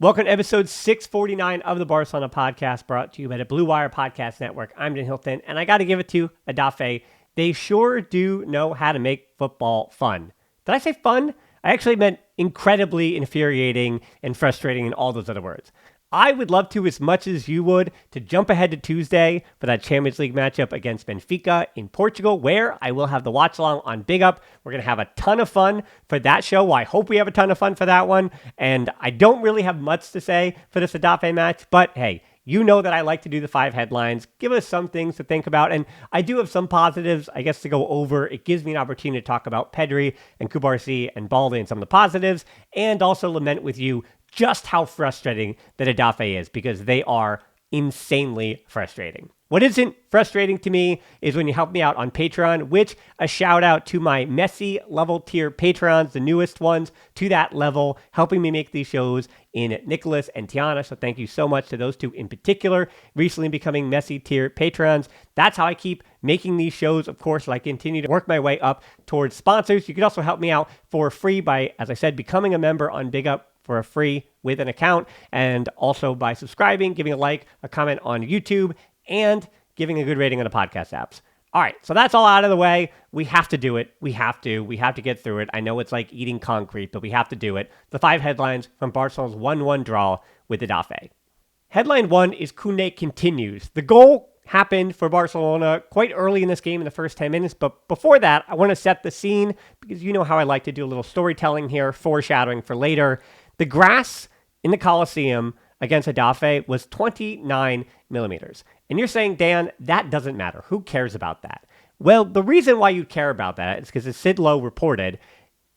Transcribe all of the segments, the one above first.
Welcome to episode 649 of the Barcelona podcast, brought to you by the Blue Wire Podcast Network. I'm Dan Hilton, and I got to give it to Getafe'd. They sure do know how to make football fun. Did I say fun? I actually meant incredibly infuriating and frustrating and all those other words. I would love to, as much as you would, to jump ahead to Tuesday for that Champions League matchup against Benfica in Portugal, where I will have the watch along on Big Up. We're going to have a ton of fun for that show. Well, I hope we have a ton of fun for that one. And I don't really have much to say for this Getafe'd match, but hey, you know that I like to do the 5 headlines, give us some things to think about, and I do have some positives, I guess, to go over. It gives me an opportunity to talk about Pedri and Kounde and Balde and some of the positives, and also lament with you just how frustrating that Getafe'd is, because they are insanely frustrating. What isn't frustrating to me is when you help me out on Patreon, which a shout out to my Messi level tier Patrons, the newest ones to that level, helping me make these shows in Nicholas and Tiana. So thank you so much to those two in particular, recently becoming Messi tier Patrons. That's how I keep making these shows. Of course, I continue to work my way up towards sponsors. You can also help me out for free by, as I said, becoming a member on Big Up for a free with an account, and also by subscribing, giving a like, a comment on YouTube, and giving a good rating on the podcast apps. All right, so that's all out of the way. We have to do it. We have to get through it. I know it's like eating concrete, but we have to do it. The 5 headlines from Barcelona's 1-1 draw with Getafe'd. Headline 1 is Kounde Continues. The goal happened for Barcelona quite early in this game in the first 10 minutes, but before that, I want to set the scene, because you know how I like to do a little storytelling here, foreshadowing for later. The grass in the Coliseum against Getafe'd was 29 millimeters. And you're saying, Dan, that doesn't matter. Who cares about that? Well, the reason why you care about that is because, as Sid Lowe reported,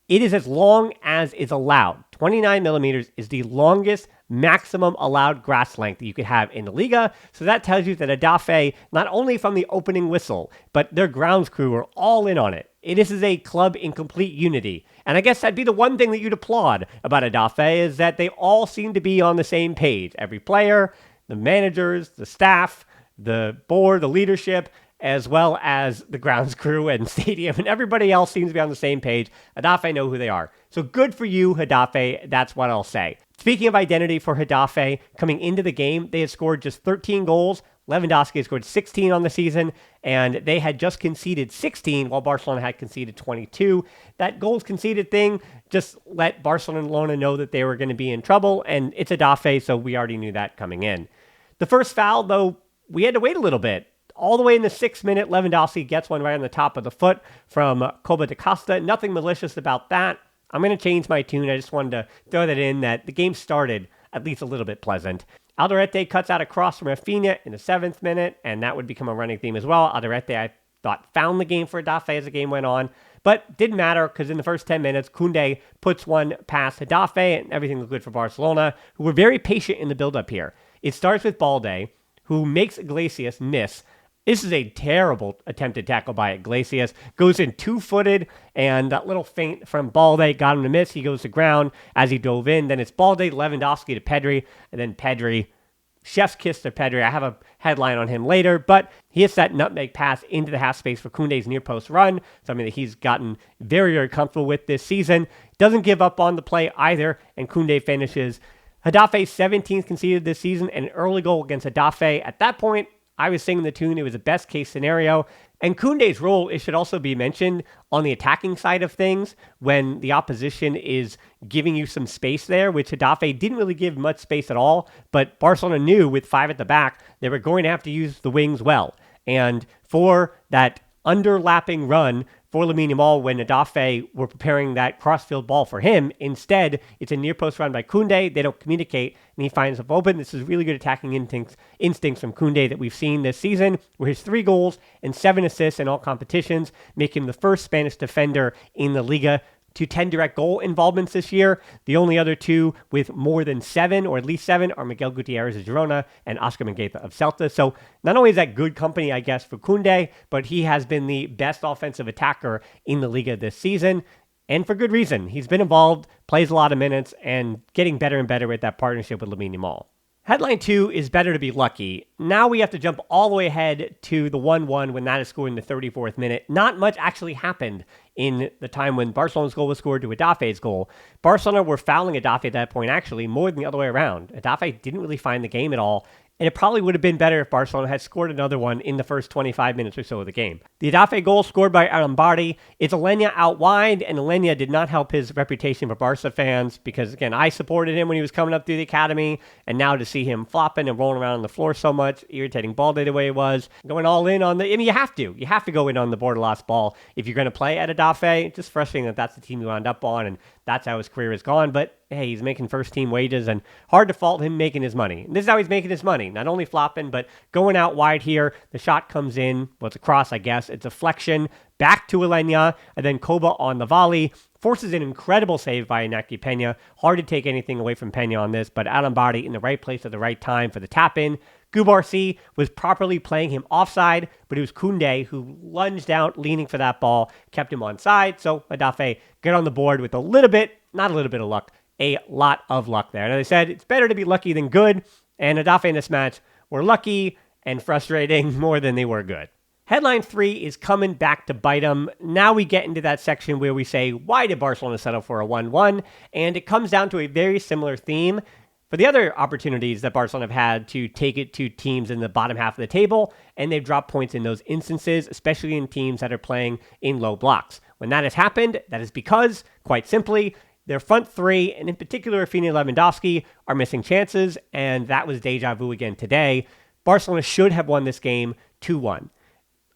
it is as long as is allowed. 29 millimeters is the longest maximum allowed grass length that you could have in the Liga. So that tells you that Getafe'd, not only from the opening whistle, but their grounds crew are all in on it. This is a club in complete unity. And I guess that'd be the one thing that you'd applaud about Getafe'd, is that they all seem to be on the same page. Every player, the managers, the staff, the board, the leadership, as well as the grounds crew and stadium, and everybody else seems to be on the same page. Getafe'd know who they are. So good for you, Getafe'd. That's what I'll say. Speaking of identity for Getafe'd, coming into the game, they had scored just 13 goals. Lewandowski had scored 16 on the season, and they had just conceded 16 while Barcelona had conceded 22. That goals conceded thing just let Barcelona know that they were going to be in trouble, and it's Getafe'd, so we already knew that coming in. The first foul, though, we had to wait a little bit. All the way in the 6th minute, Lewandowski gets one right on the top of the foot from Kounde Continues. Nothing malicious about that. I'm going to change my tune. I just wanted to throw that in, that the game started at least a little bit pleasant. Alderete cuts out a cross from Rafinha in the 7th minute, and that would become a running theme as well. Alderete, I thought, found the game for Getafe'd as the game went on, but didn't matter, because in the first 10 minutes, Kounde puts one past Getafe'd, and everything looked good for Barcelona, who were very patient in the build-up here. It starts with Balde, who makes Iglesias miss. This is a terrible attempted tackle by Iglesias. Goes in 2-footed, and that little feint from Balde got him to miss. He goes to ground as he dove in. Then it's Balde, Lewandowski to Pedri, and then Pedri. Chef's kiss to Pedri. I have a headline on him later, but he hits that nutmeg pass into the half space for Kounde's near post run, something that he's gotten very, very comfortable with this season. Doesn't give up on the play either, and Kounde finishes. Getafe'd's 17th conceded this season, and an early goal against Getafe'd. At that point, I was singing the tune. It was a best case scenario. And Kounde's role, it should also be mentioned, on the attacking side of things, when the opposition is giving you some space there, which Getafe'd didn't really give much space at all. But Barcelona knew with 5 at the back, they were going to have to use the wings well. And for that underlapping run for Lamine Yamal, when Getafe'd were preparing that crossfield ball for him, instead, it's a near post run by Kounde. They don't communicate, and he finds himself open. This is really good attacking instincts from Kounde that we've seen this season, where his 3 goals and 7 assists in all competitions make him the first Spanish defender in the Liga to 10 direct goal involvements this year. The only other 2 with more than 7, or at least 7, are Miguel Gutierrez of Girona and Oscar Mingueza of Celta. So not only is that good company, I guess, for Kounde, but he has been the best offensive attacker in the Liga this season. And for good reason. He's been involved, plays a lot of minutes, and getting better and better with that partnership with Lamine Yamal. Headline 2 is better to be lucky. Now we have to jump all the way ahead to the 1-1 when that is scored in the 34th minute. Not much actually happened in the time when Barcelona's goal was scored to Getafe'd's goal. Barcelona were fouling Getafe at that point, actually, more than the other way around. Getafe didn't really find the game at all, and it probably would have been better if Barcelona had scored another one in the first 25 minutes or so of the game. The Getafe goal scored by Arambari, it's Alenya out wide, and Alenya did not help his reputation for Barca fans because, again, I supported him when he was coming up through the academy, and now to see him flopping and rolling around on the floor so much, irritating ball day the way it was, going all in on the, I mean, you have to go in on the Bordelas ball if you're going to play at Getafe. It's just frustrating that that's the team you wound up on, and that's how his career has gone, but hey, he's making first-team wages, and hard to fault him making his money. And this is how he's making his money, not only flopping, but going out wide here. The shot comes in, well, it's a cross, I guess. It's a flexion back to Alenya, and then Koba on the volley forces an incredible save by Iñaki Peña. Hard to take anything away from Peña on this, but Arambari in the right place at the right time for the tap-in. Gubarsi was properly playing him offside, but it was Kounde who lunged out, leaning for that ball, kept him onside. So Getafe get on the board with not a little bit of luck, a lot of luck there. And as I said, it's better to be lucky than good, and Getafe in this match were lucky and frustrating more than they were good. Headline 3 is coming back to bite them. Now we get into that section where we say, why did Barcelona settle for a 1-1? And it comes down to a very similar theme for the other opportunities that Barcelona have had to take it to teams in the bottom half of the table, and they've dropped points in those instances, especially in teams that are playing in low blocks. When that has happened, that is because, quite simply, their front three, and in particular Rafinha and Lewandowski, are missing chances, and that was deja vu again today. Barcelona should have won this game 2-1.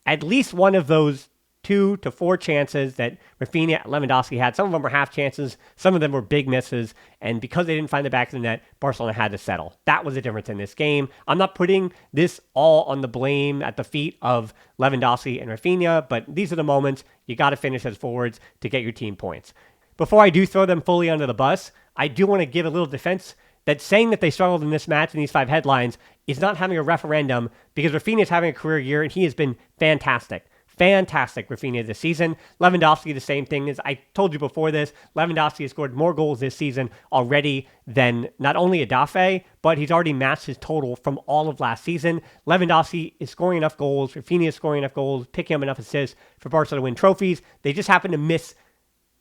At least one of those 2 to 4 chances that Rafinha and Lewandowski had, some of them were half chances, some of them were big misses, and because they didn't find the back of the net, Barcelona had to settle. That was the difference in this game. I'm not putting this all on the blame at the feet of Lewandowski and Rafinha, but these are the moments you got to finish as forwards to get your team points. Before I do throw them fully under the bus, I do want to give a little defense that saying that they struggled in this match in these 5 headlines is not having a referendum, because Rafinha is having a career year and he has been fantastic. Fantastic, Rafinha, this season. Lewandowski, the same thing. As I told you before this, Lewandowski has scored more goals this season already than not only Getafe, but he's already matched his total from all of last season. Lewandowski is scoring enough goals. Rafinha is scoring enough goals, picking up enough assists for Barca to win trophies. They just happen to miss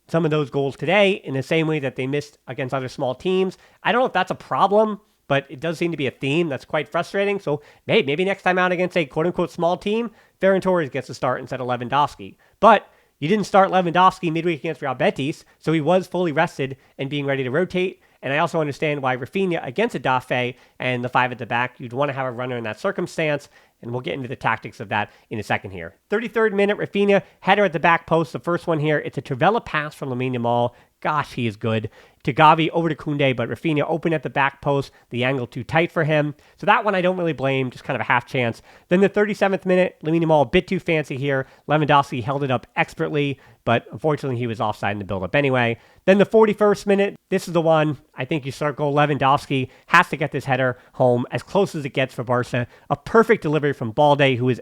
some of those goals today in the same way that they missed against other small teams. I don't know if that's a problem, but it does seem to be a theme that's quite frustrating. So maybe next time out against a quote-unquote small team, Ferran Torres gets to start instead of Lewandowski. But you didn't start Lewandowski midweek against Real Betis, so he was fully rested and being ready to rotate. And I also understand why Rafinha against Getafe and the 5 at the back, you'd want to have a runner in that circumstance, and we'll get into the tactics of that in a second here. 33rd minute, Rafinha, header at the back post. The first one here, it's a Trivela pass from Lamine Yamal. Gosh, he is good. To Gavi, over to Kounde, but Rafinha open at the back post, the angle too tight for him. So that one I don't really blame, just kind of a half chance. Then the 37th minute, Lamine Yamal a bit too fancy here. Lewandowski held it up expertly, but unfortunately he was offside in the build-up anyway. Then the 41st minute, this is the one I think you start goal. Lewandowski has to get this header home as close as it gets for Barca. A perfect delivery from Balde, who is,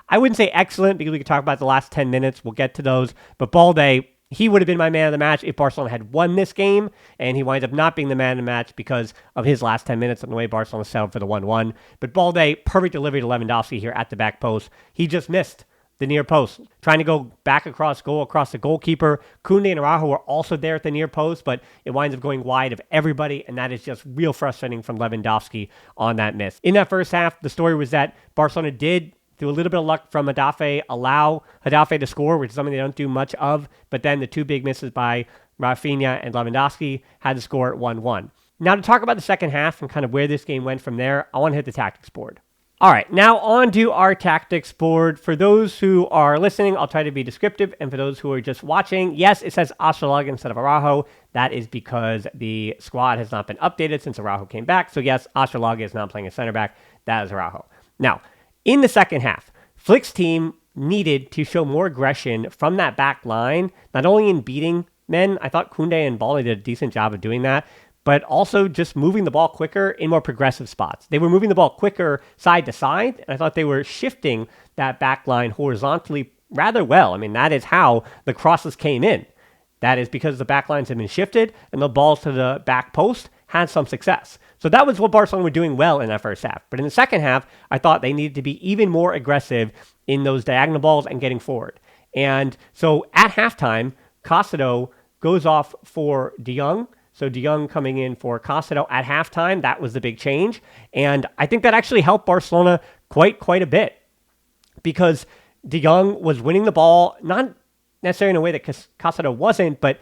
I wouldn't say excellent because we could talk about the last 10 minutes. We'll get to those. But Balde, he would have been my man of the match if Barcelona had won this game, and he winds up not being the man of the match because of his last 10 minutes and the way Barcelona settled for the 1-1. But Balde, perfect delivery to Lewandowski here at the back post. He just missed the near post, trying to go back across the goalkeeper. Kounde and Araujo were also there at the near post, but it winds up going wide of everybody, and that is just real frustrating from Lewandowski on that miss. In that first half, the story was that Barcelona did, through a little bit of luck from Getafe, allow Getafe to score, which is something they don't do much of, but then the 2 big misses by Rafinha and Lewandowski had to score at 1-1. Now to talk about the second half and kind of where this game went from there, I want to hit the tactics board. All right, now on to our tactics board. For those who are listening, I'll try to be descriptive, and for those who are just watching, yes, it says Astrolog instead of Araujo. That is because the squad has not been updated since Araujo came back. So yes, Astrolog is not playing a center back. That is Araujo. Now, in the second half, Flick's team needed to show more aggression from that back line, not only in beating men. I thought Kounde and Balde did a decent job of doing that, but also just moving the ball quicker in more progressive spots. They were moving the ball quicker side to side, and I thought they were shifting that back line horizontally rather well. I mean, that is how the crosses came in. That is because the back lines had been shifted, and the balls to the back post had some success. So that was what Barcelona were doing well in that first half. But in the second half, I thought they needed to be even more aggressive in those diagonal balls and getting forward. And so at halftime, Kounde goes off for De Jong. So De Jong coming in for Kounde at halftime. That was the big change. And I think that actually helped Barcelona quite a bit, because De Jong was winning the ball, not necessarily in a way that Kounde wasn't, but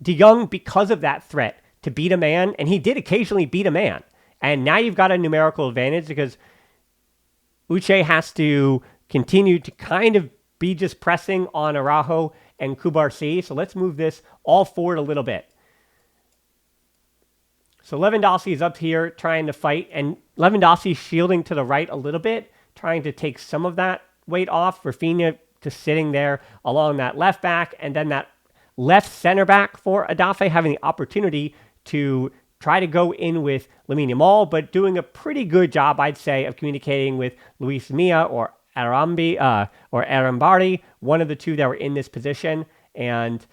De Jong, because of that threat to beat a man, and he did occasionally beat a man. And now you've got a numerical advantage because Uche has to continue to kind of be just pressing on Araujo and Kubarsi. So let's move this all forward a little bit. So Lewandowski is up here trying to fight, and Lewandowski shielding to the right a little bit, trying to take some of that weight off. Rafinha just sitting there along that left back, and then that left center back for Getafe'd having the opportunity to try to go in with Lamine Yamal, but doing a pretty good job, I'd say, of communicating with Luis Milla or Arambari, one of the two that were in this position, and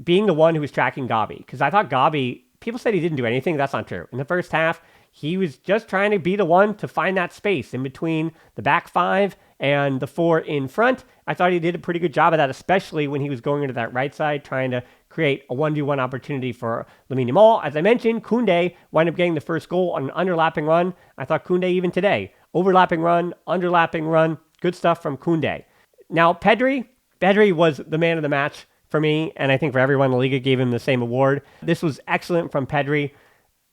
being the one who was tracking Gabi. Because I thought Gabi, people said he didn't do anything. That's not true. In the first half, he was just trying to be the one to find that space in between the back five and the four in front. I thought he did a pretty good job of that, especially when he was going into that right side, trying to create a 1v1 opportunity for Lamine Yamal. As I mentioned, Kounde wound up getting the first goal on an underlapping run. I thought Kounde even today, overlapping run, underlapping run, good stuff from Kounde. Now, Pedri was the man of the match for me, and I think for everyone, La Liga gave him the same award. This was excellent from Pedri.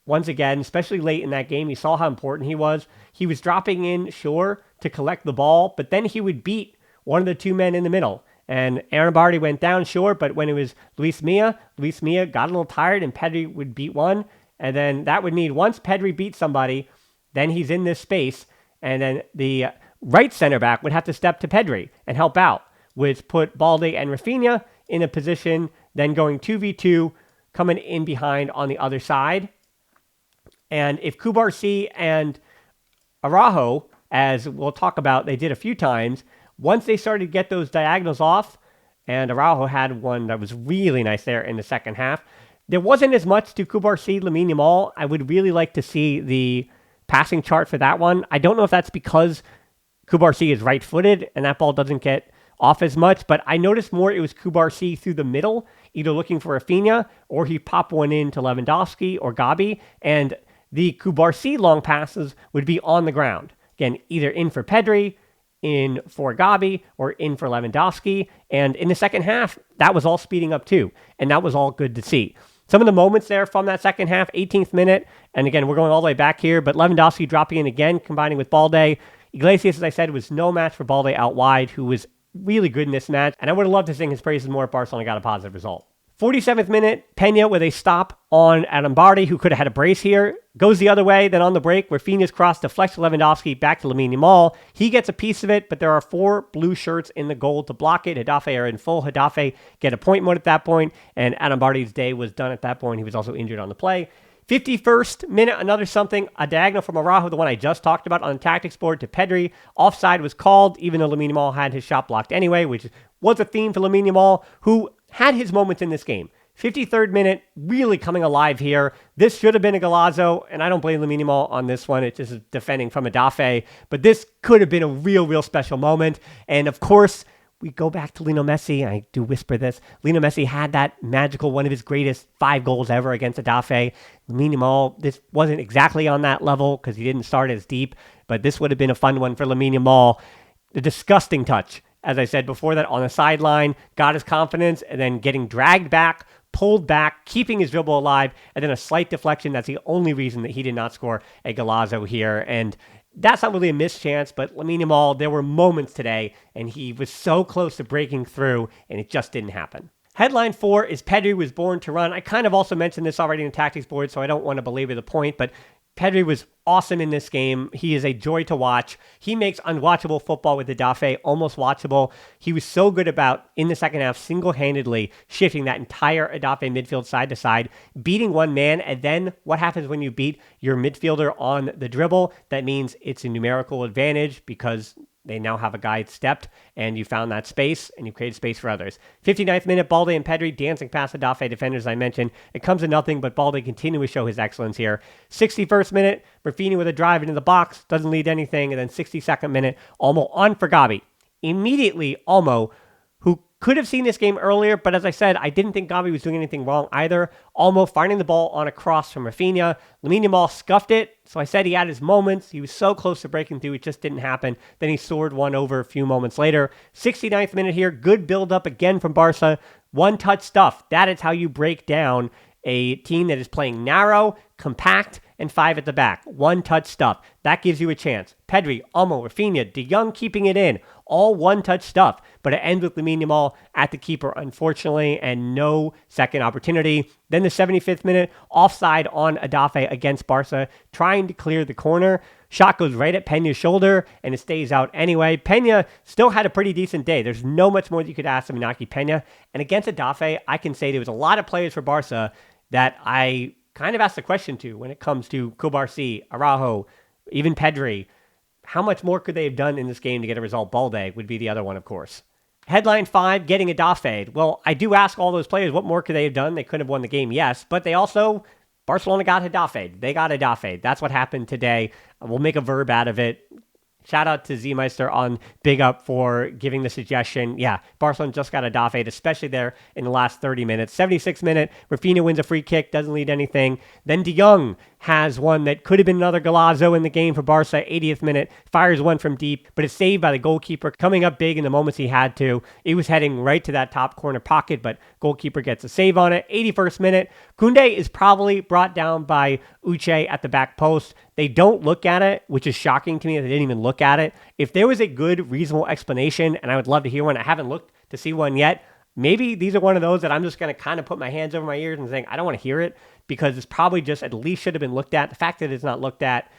Once again, especially late in that game, you saw how important he was. He was dropping in, sure, to collect the ball, but then he would beat one of the two men in the middle. And Arambari went down, sure, but when it was Luis Milla got a little tired, and Pedri would beat one. And then that would mean once Pedri beat somebody, then he's in this space, and then the right center back would have to step to Pedri and help out, which put Balde and Rafinha in a position, then going 2v2, coming in behind on the other side. And if Kubarsi and Araujo, as we'll talk about, they did a few times, once they started to get those diagonals off, and Araujo had one that was really nice there in the second half, there wasn't as much to Kubarsi, Lamine Yamal. I would really like to see the passing chart for that one. I don't know if that's because Kubarsi is right-footed and that ball doesn't get off as much, but I noticed more it was Kubarsi through the middle, either looking for Rafinha or he popped one in to Lewandowski or Gabi, and the Kubarsi long passes would be on the ground. Again, either in for Pedri, in for Gabi, or in for Lewandowski. And in the second half, that was all speeding up too. And that was all good to see. Some of the moments there from that second half, 18th minute, and again, we're going all the way back here, but Lewandowski dropping in again, combining with Balde. Iglesias, as I said, was no match for Balde out wide, who was really good in this match. And I would have loved to sing his praises more if Barcelona got a positive result. 47th minute, Peña with a stop on Arambari, who could have had a brace here. Goes the other way, then on the break, Rafinha's cross deflects Lewandowski back to Lamine Yamal. He gets a piece of it, but there are 4 blue shirts in the goal to block it. Getafe'd are in full. Getafe'd get a point mode at that point, and Arambari's day was done at that point. He was also injured on the play. 51st minute, another something, a diagonal from Araujo, the one I just talked about on the tactics board, to Pedri. Offside was called, even though Lamine Yamal had his shot blocked anyway, which was a theme for Lamine Yamal, who had his moments in this game. 53rd minute, really coming alive here. This should have been a golazo, and I don't blame Lamine Yamal on this one. It's just defending from Getafe'd, but this could have been a real special moment. And of course, we go back to Lionel Messi. I do whisper this. Lionel Messi had that magical, one of his greatest 5 goals ever against Getafe'd. Lamine Yamal, this wasn't exactly on that level because he didn't start as deep, but this would have been a fun one for Lamine Yamal. The disgusting touch, as I said before that, on the sideline, got his confidence, and then getting dragged back, pulled back, keeping his dribble alive, and then a slight deflection. That's the only reason that he did not score a golazo here. And that's not really a missed chance, but Lamine Yamal, there were moments today, and he was so close to breaking through, and it just didn't happen. Headline 4 is Pedri was born to run. I kind of also mentioned this already in the tactics board, so I don't want to belabor the point, but Pedri was awesome in this game. He is a joy to watch. He makes unwatchable football with Getafe'd almost watchable. He was so good about, in the second half, single-handedly shifting that entire Getafe'd midfield side to side, beating one man, and then what happens when you beat your midfielder on the dribble? That means it's a numerical advantage because they now have a guy stepped, and you found that space, and you created space for others. 59th minute, Balde and Pedri dancing past the Getafe'd defenders, as I mentioned. It comes to nothing, but Balde continues to show his excellence here. 61st minute, Rafinha with a drive into the box, doesn't lead anything, and then 62nd minute, Olmo on for Gabi. Immediately, Olmo, who Could have seen this game earlier, but as I said, I didn't think Gavi was doing anything wrong either. Almost finding the ball on a cross from Rafinha. Lamine Yamal scuffed it, so I said he had his moments. He was so close to breaking through, it just didn't happen. Then he soared one over a few moments later. 69th minute here, good build-up again from Barca. One-touch stuff. That is how you break down a team that is playing narrow, compact, and 5 at the back. One-touch stuff. That gives you a chance. Pedri, Olmo, Rafinha, De Jong keeping it in. All one-touch stuff. But it ends with Lamine Yamal at the keeper, unfortunately, and no second opportunity. Then the 75th minute, offside on Getafe'd against Barca, trying to clear the corner. Shot goes right at Peña's shoulder, and it stays out anyway. Peña still had a pretty decent day. There's no much more that you could ask of Inaki Peña. And against Getafe'd, I can say there was a lot of players for Barca that I kind of asked the question to when it comes to Kounde, Araujo, even Pedri. How much more could they have done in this game to get a result? Balde would be the other one, of course. Headline 5, getting Getafe'd. Well, I do ask all those players, what more could they have done? They could have won the game, yes, but they also, Barcelona got Getafe'd. They got Getafe'd. That's what happened today. We'll make a verb out of it. Shout out to Z-Meister on Big Up for giving the suggestion. Yeah, Barcelona just got Getafe'd, especially there in the last 30 minutes. 76th minute, Rafinha wins a free kick, doesn't lead anything. Then De Jong has one that could have been another Golazo in the game for Barca. 80th minute, fires one from deep, but it's saved by the goalkeeper, coming up big in the moments he had to. He was heading right to that top corner pocket, but goalkeeper gets a save on it. 81st minute, Kounde is probably brought down by Uche at the back post. They don't look at it, which is shocking to me that they didn't even look at it. If there was a good, reasonable explanation, and I would love to hear one, I haven't looked to see one yet, maybe these are one of those that I'm just going to kind of put my hands over my ears and saying, I don't want to hear it, because it's probably just at least should have been looked at. The fact that it's not looked at,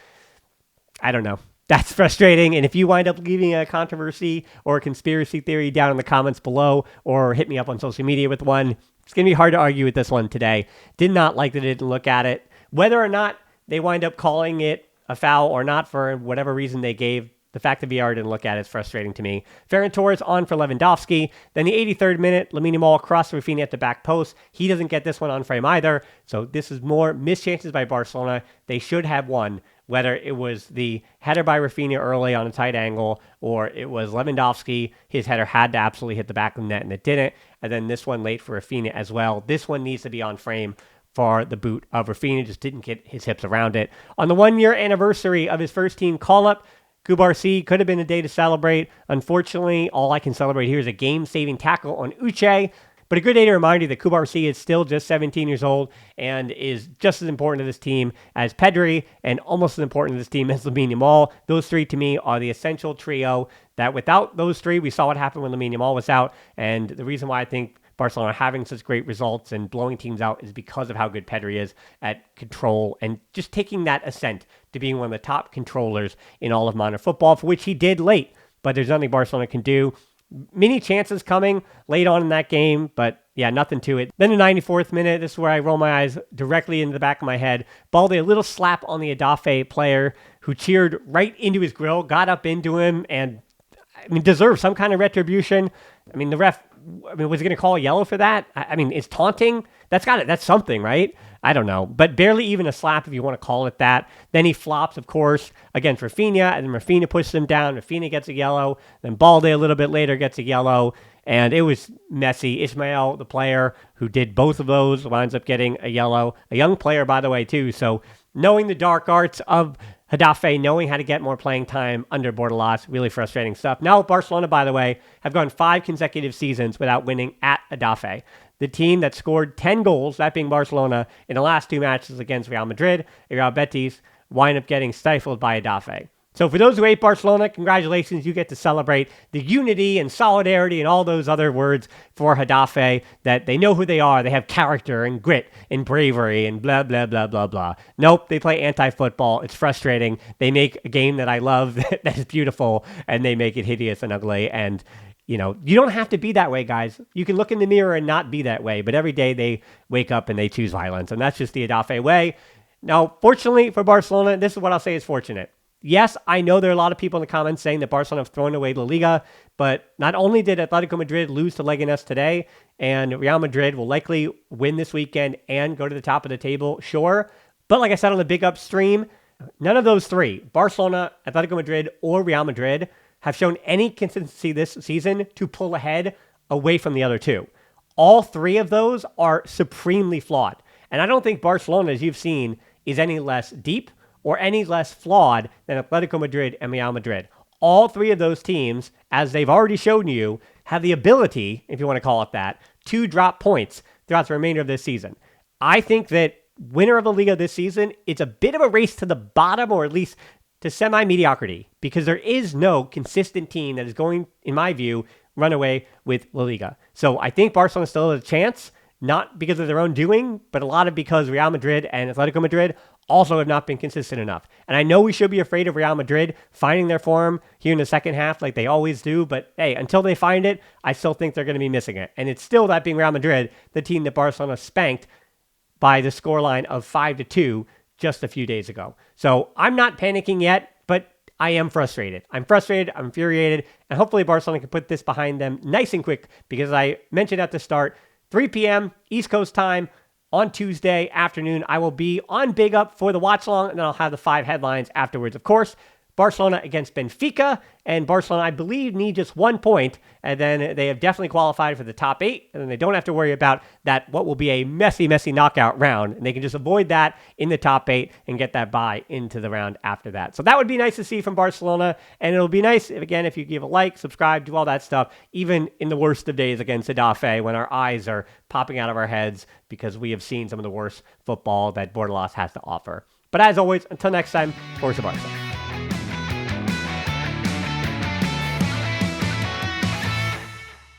I don't know. That's frustrating. And if you wind up leaving a controversy or a conspiracy theory down in the comments below, or hit me up on social media with one, it's going to be hard to argue with this one today. Did not like that they didn't look at it. Whether or not they wind up calling it a foul or not for whatever reason they gave, the fact that VR didn't look at it is frustrating to me. Ferran Torres on for Lewandowski. Then the 83rd minute, Lamine Yamal across Rafinha at the back post. He doesn't get this one on frame either. So this is more missed chances by Barcelona. They should have won, whether it was the header by Rafinha early on a tight angle or it was Lewandowski. His header had to absolutely hit the back of the net and it didn't. And then this one late for Rafinha as well. This one needs to be on frame for the boot of Rafinha. Just didn't get his hips around it. On the 1-year anniversary of his first team call-up, Kounde could have been a day to celebrate. Unfortunately, all I can celebrate here is a game-saving tackle on Uche. But a good day to remind you that Kounde is still just 17 years old and is just as important to this team as Pedri and almost as important to this team as Lamine Yamal. Those three, to me, are the essential trio that without those three, we saw what happened when Lamine Yamal was out. And the reason why I think Barcelona having such great results and blowing teams out is because of how good Pedri is at control and just taking that ascent to being one of the top controllers in all of modern football, for which he did late. But there's nothing Barcelona can do. Many chances coming late on in that game, but yeah, nothing to it. Then the 94th minute, this is where I roll my eyes directly into the back of my head. Balde, a little slap on the Getafe'd player who cheered right into his grill, got up into him, and deserved some kind of retribution. The ref, was he going to call a yellow for that? It's taunting. That's something, right? I don't know, but barely even a slap if you want to call it that. Then he flops, of course, against Rafinha, and then Rafinha pushes him down. Rafinha gets a yellow. Then Balde a little bit later gets a yellow, and it was messy. Ismail, the player who did both of those, winds up getting a yellow. A young player, by the way, too. So knowing the dark arts of Getafe'd, knowing how to get more playing time under Bordalas, really frustrating stuff. Now, Barcelona, by the way, have gone 5 consecutive seasons without winning at Getafe'd. The team that scored 10 goals, that being Barcelona, in the last 2 matches against Real Madrid and Real Betis, wind up getting stifled by Getafe'd. So for those who hate Barcelona, congratulations, you get to celebrate the unity and solidarity and all those other words for Getafe'd, that they know who they are, they have character and grit and bravery and blah, blah, blah, blah, blah. Nope, they play anti-football. It's frustrating. They make a game that I love, that is beautiful, and they make it hideous and ugly, and you don't have to be that way, guys. You can look in the mirror and not be that way, but every day they wake up and they choose violence, and that's just the Getafe'd way. Now, fortunately for Barcelona, this is what I'll say is fortunate. Yes, I know there are a lot of people in the comments saying that Barcelona have thrown away La Liga, but not only did Atletico Madrid lose to Leganés today, and Real Madrid will likely win this weekend and go to the top of the table, sure. But like I said on the Big Up stream, none of those three, Barcelona, Atletico Madrid, or Real Madrid, have shown any consistency this season to pull ahead away from the other two. All three of those are supremely flawed. And I don't think Barcelona, as you've seen, is any less deep or any less flawed than Atletico Madrid and Real Madrid. All three of those teams, as they've already shown you, have the ability, if you want to call it that, to drop points throughout the remainder of this season. I think that winner of the Liga this season, it's a bit of a race to the bottom, or at least to semi-mediocrity, because there is no consistent team that is going, in my view, run away with La Liga. So I think Barcelona still has a chance, not because of their own doing, but a lot of because Real Madrid and Atletico Madrid also have not been consistent enough. And I know we should be afraid of Real Madrid finding their form here in the second half like they always do, but hey, until they find it, I still think they're going to be missing it. And it's still, that being Real Madrid, the team that Barcelona spanked by the scoreline of 5-2 just a few days ago. So I'm not panicking yet, but I am frustrated. I'm frustrated, I'm infuriated, and hopefully Barcelona can put this behind them nice and quick, because I mentioned at the start, 3 p.m. East Coast time on Tuesday afternoon, I will be on Big Up for the watch long, and then I'll have the 5 headlines afterwards. Of course, Barcelona against Benfica, and Barcelona, I believe, need just 1 point, and then they have definitely qualified for the top 8, and then they don't have to worry about that, what will be a messy knockout round, and they can just avoid that in the top 8 and get that bye into the round after that. So that would be nice to see from Barcelona, and it'll be nice, again, if you give a like, subscribe, do all that stuff, even in the worst of days against Getafe'd, when our eyes are popping out of our heads because we have seen some of the worst football that Bordeaux has to offer. But as always, until next time, Forza Barca.